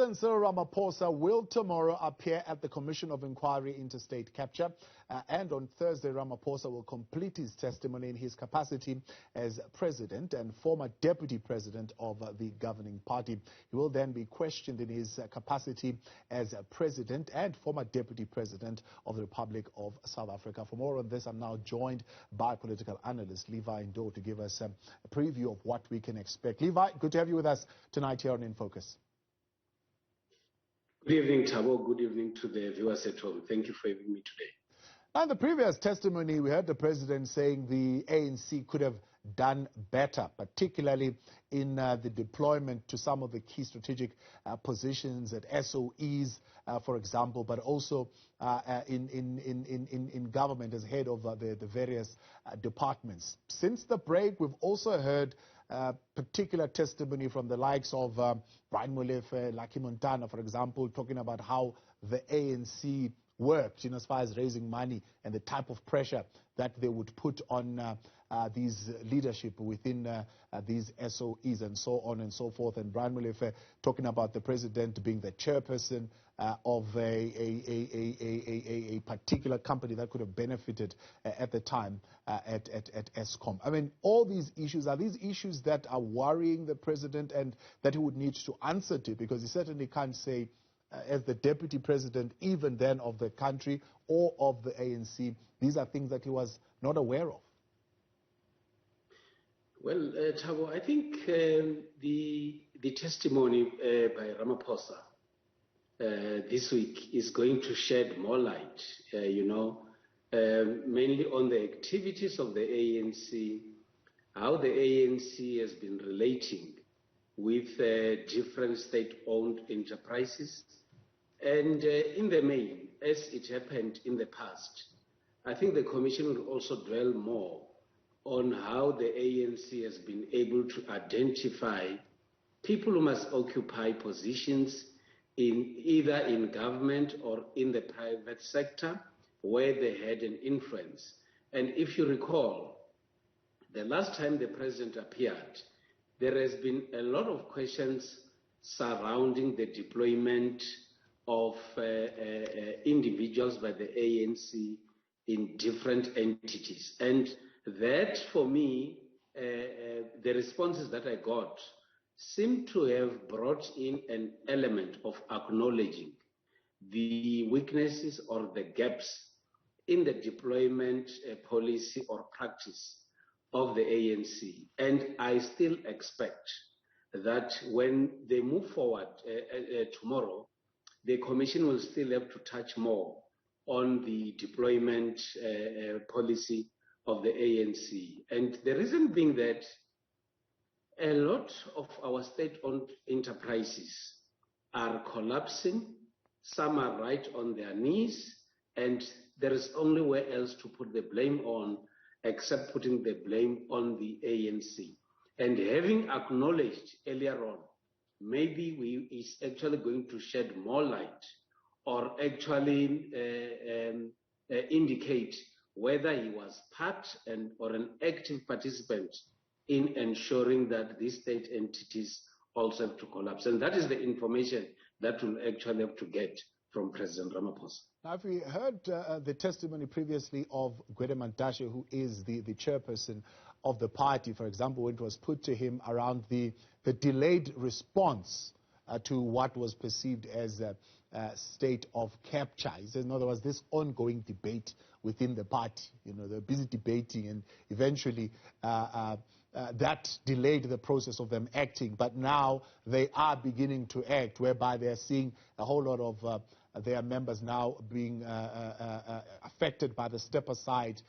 President Cyril Ramaphosa will tomorrow appear at the Commission of Inquiry into State Capture, and on Thursday Ramaphosa will complete his testimony in his capacity as President and former Deputy President of the governing party. He will then be questioned in his capacity as President and former Deputy President of the Republic of South Africa. For more on this, I'm now joined by political analyst Levy Ndou to give us a preview of what we can expect. Levi, good to have you with us tonight here on In Focus. Good evening, Thabo. Good evening to the viewers at home. Thank you for having me today. Now, in the previous testimony, we heard the president saying the ANC could have done better, particularly in the deployment to some of the key strategic positions at SOEs, for example, but also in government as head of the various departments. Since the break, we've also heard particular testimony from the likes of Brian Molefe, Lucky Montana, for example, talking about how the ANC worked, as far as raising money and the type of pressure that they would put on these leadership within these SOEs and so on and so forth. And Brian Molefe talking about the president being the chairperson of a particular company that could have benefited at the time at Eskom. I mean, all these issues, are these issues that are worrying the president and that he would need to answer to, because he certainly can't say as the deputy president, even then, of the country or of the ANC, these are things that he was not aware of? Well, Thabo, I think the testimony by Ramaphosa this week is going to shed more light, mainly on the activities of the ANC, how the ANC has been relating with different state-owned enterprises. And in the main, as it happened in the past, I think the Commission will also dwell more on how the ANC has been able to identify people who must occupy positions either in government or in the private sector where they had an influence. And if you recall, the last time the president appeared, there has been a lot of questions surrounding the deployment of individuals by the ANC in different entities. And that, for me, the responses that I got seem to have brought in an element of acknowledging the weaknesses or the gaps in the deployment policy or practice of the ANC. And I still expect that when they move forward tomorrow, the Commission will still have to touch more on the deployment policy of the ANC. And the reason being that a lot of our state-owned enterprises are collapsing, some are right on their knees, and there is only where else to put the blame on except putting the blame on the ANC. And having acknowledged earlier on, maybe is actually going to shed more light or actually indicate whether he was part or an active participant in ensuring that these state entities also have to collapse. And that is the information that we'll actually have to get from President Ramaphosa. Now, if we heard the testimony previously of Gwede Mantashe, who is the chairperson of the party, for example, when it was put to him around the delayed response to what was perceived as a state of capture. He says, no, there was this ongoing debate within the party. They're busy debating, and eventually that delayed the process of them acting. But now they are beginning to act, whereby they're seeing a whole lot of their members now being affected by the step-aside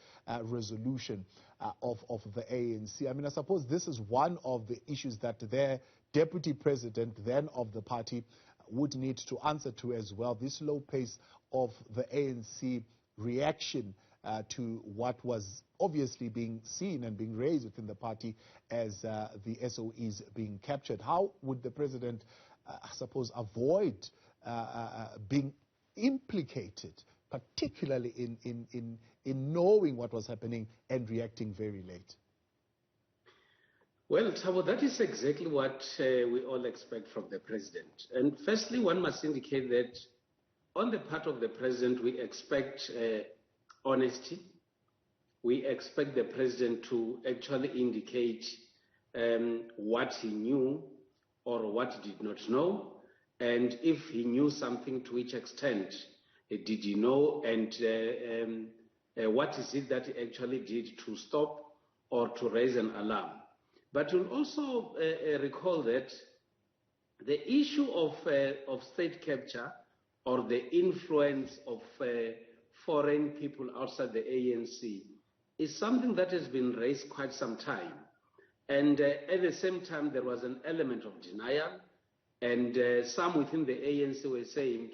resolution of the ANC. I mean, I suppose this is one of the issues that their deputy president then of the party would need to answer to as well, this slow pace of the ANC reaction to what was obviously being seen and being raised within the party as the SOEs being captured. How would the president, I suppose, avoid being implicated, particularly in knowing what was happening and reacting very late? Well, Thabo, that is exactly what we all expect from the president. And firstly, one must indicate that on the part of the president, we expect honesty. We expect the president to actually indicate what he knew or what he did not know, and if he knew something, to which extent did he know, and what is it that he actually did to stop or to raise an alarm. But you'll also recall that the issue of state capture or the influence of foreign people outside the ANC is something that has been raised quite some time. And at the same time, there was an element of denial, and some within the ANC were saying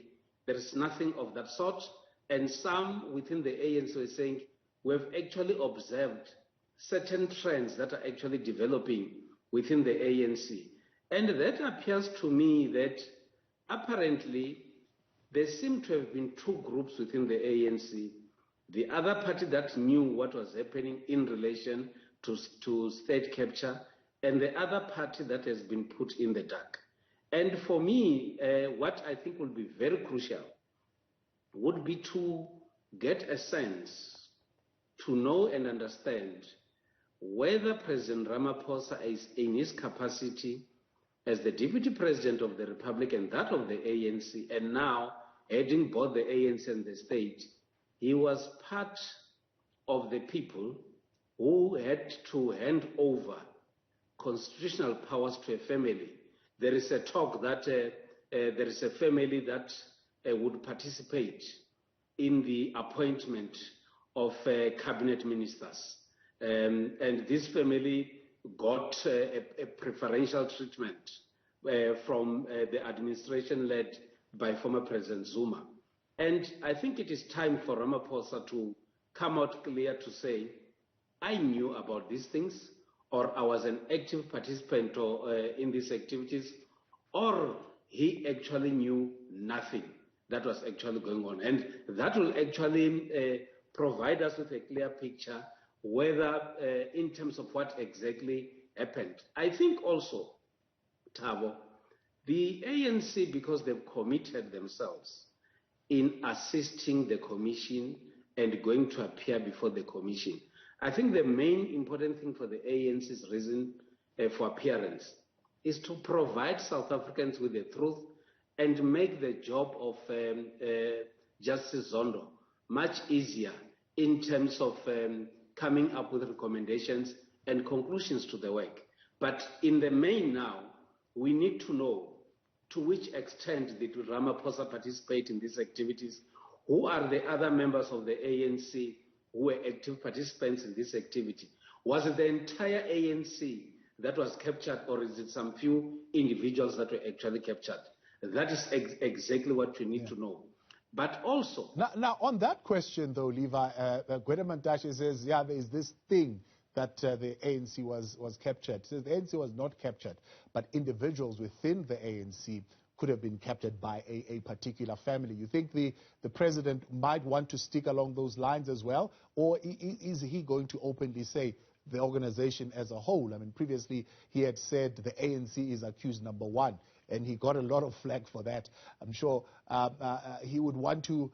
there is nothing of that sort, and some within the ANC were saying we have actually observed certain trends that are actually developing within the ANC. And that appears to me that apparently there seem to have been two groups within the ANC. The other party that knew what was happening in relation to state capture, and the other party that has been put in the dark. And for me, what I think will be very crucial would be to get a sense, to know and understand whether President Ramaphosa is in his capacity as the Deputy President of the Republic and that of the ANC, and now heading both the ANC and the state, he was part of the people who had to hand over constitutional powers to a family. There is a talk that there is a family that would participate in the appointment of cabinet ministers. And this family got a preferential treatment from the administration led by former President Zuma. And I think it is time for Ramaphosa to come out clear to say, I knew about these things, or I was an active participant in these activities, or he actually knew nothing that was actually going on. And that will actually provide us with a clear picture whether in terms of what exactly happened. I think also, Thabo, the ANC, because they've committed themselves in assisting the commission and going to appear before the commission, I think the main important thing for the ANC's reason for appearance is to provide South Africans with the truth and make the job of Justice Zondo much easier in terms of coming up with recommendations and conclusions to the work. But in the main now, we need to know to which extent did Ramaphosa participate in these activities, who are the other members of the ANC who were active participants in this activity. Was it the entire ANC that was captured, or is it some few individuals that were actually captured? That is exactly what we need to know. But also... Now, on that question, though, Levi, Gwede Mantashe says, yeah, there is this thing that the ANC was captured. Says the ANC was not captured, but individuals within the ANC could have been captured by a particular family. You think the president might want to stick along those lines as well, or is he going to openly say the organization as a whole? I mean, previously he had said the ANC is accused number one, and he got a lot of flack for that. I'm sure he would want to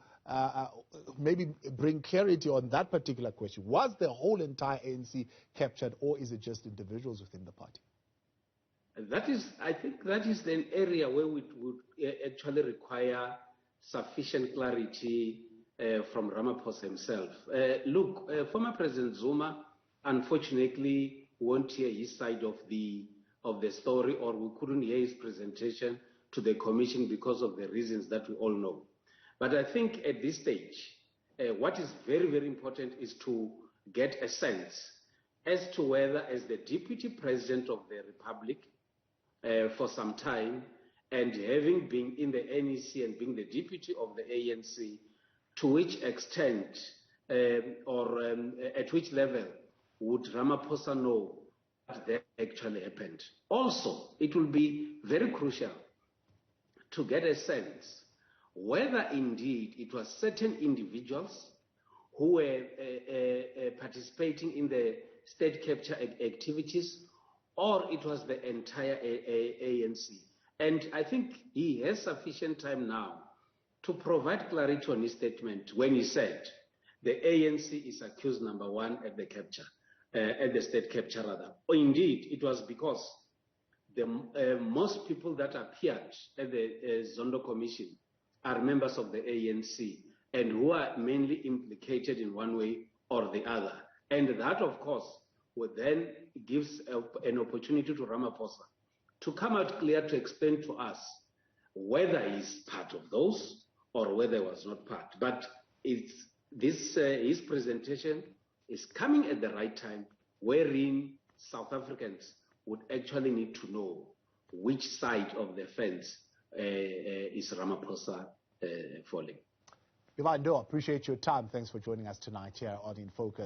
maybe bring clarity on that particular question. Was the whole entire ANC captured, or is it just individuals within the party? That is, I think that is an area where we would actually require sufficient clarity from Ramaphosa himself. Look, former President Zuma, unfortunately, won't hear his side of the story, or we couldn't hear his presentation to the commission because of the reasons that we all know. But I think at this stage, what is very, very important is to get a sense as to whether, as the Deputy President of the Republic for some time, and having been in the NEC and being the deputy of the ANC, to which extent or at which level would Ramaphosa know that actually happened. Also, it will be very crucial to get a sense whether indeed it was certain individuals who were participating in the state capture activities, or it was the entire ANC. And I think he has sufficient time now to provide clarity on his statement when he said the ANC is accused number one at the capture, at the state capture rather. Or indeed, it was because the most people that appeared at the Zondo Commission are members of the ANC and who are mainly implicated in one way or the other. And that, of course, would then gives an opportunity to Ramaphosa to come out clear to explain to us whether he's part of those or whether he was not part. But his presentation is coming at the right time, wherein South Africans would actually need to know which side of the fence is Ramaphosa falling. Ndou, appreciate your time. Thanks for joining us tonight here on In Focus.